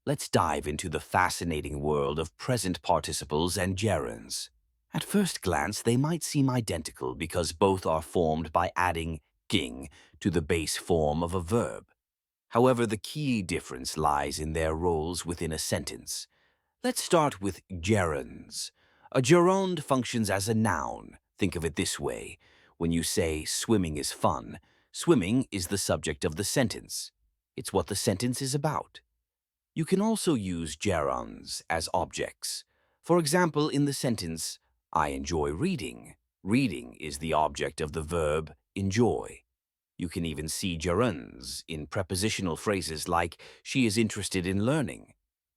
Let's dive into the fascinating world of present participles and gerunds. At first glance, they might seem identical because both are formed by adding ging to the base form of a verb. However, the key difference lies in their roles within a sentence. Let's start with gerunds. A gerund functions as a noun. Think of it this way. When you say swimming is fun, swimming is the subject of the sentence. It's what the sentence is about. You can also use gerunds as objects. For example, in the sentence, I enjoy reading. Reading is the object of the verb enjoy. You can even see gerunds in prepositional phrases like she is interested in learning.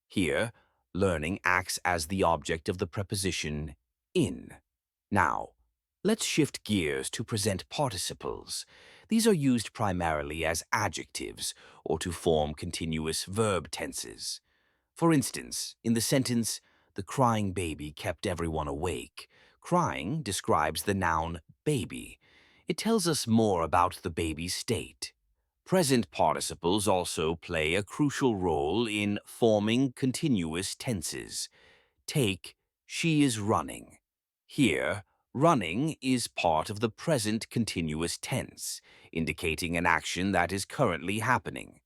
Here, learning acts as the object of the preposition in. Now, let's shift gears to present participles. These are used primarily as adjectives or to form continuous verb tenses. For instance, in the sentence, the crying baby kept everyone awake, crying describes the noun baby. It tells us more about the baby's state. Present participles also play a crucial role in forming continuous tenses. Take, she is running. Here, running is part of the present continuous tense, indicating an action that is currently happening.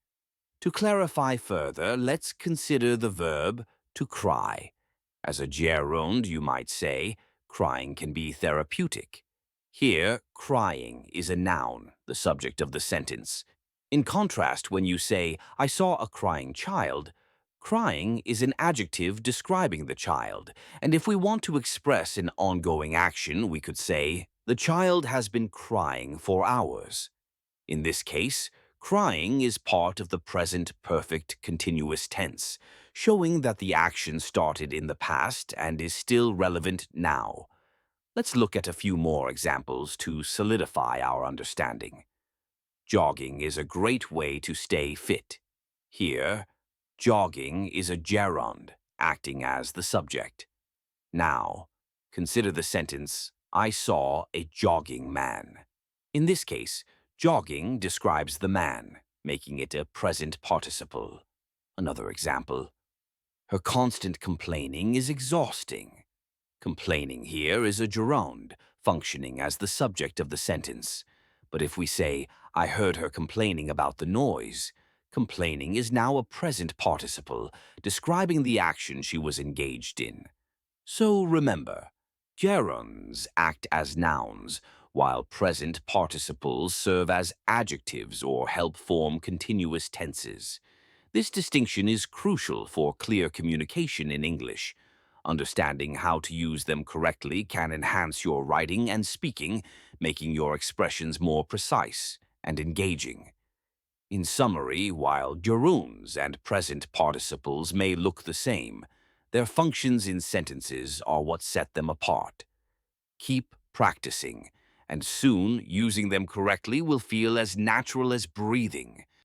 To clarify further, let's consider the verb to cry. As a gerund, you might say, crying can be therapeutic. Here, crying is a noun, the subject of the sentence. In contrast, when you say, I saw a crying child, crying is an adjective describing the child. And if we want to express an ongoing action, we could say, the child has been crying for hours. In this case, crying is part of the present perfect continuous tense, showing that the action started in the past and is still relevant now. Let's look at a few more examples to solidify our understanding. Jogging is a great way to stay fit. Here, jogging is a gerund, acting as the subject. Now, consider the sentence, I saw a jogging man. In this case, jogging describes the man, making it a present participle. Another example, her constant complaining is exhausting. Complaining here is a gerund, functioning as the subject of the sentence. But if we say, I heard her complaining about the noise, complaining is now a present participle, describing the action she was engaged in. So remember, gerunds act as nouns, while present participles serve as adjectives or help form continuous tenses. This distinction is crucial for clear communication in English. Understanding how to use them correctly can enhance your writing and speaking, making your expressions more precise and engaging. In summary, while gerunds and present participles may look the same, their functions in sentences are what set them apart. Keep practicing, and soon using them correctly will feel as natural as breathing.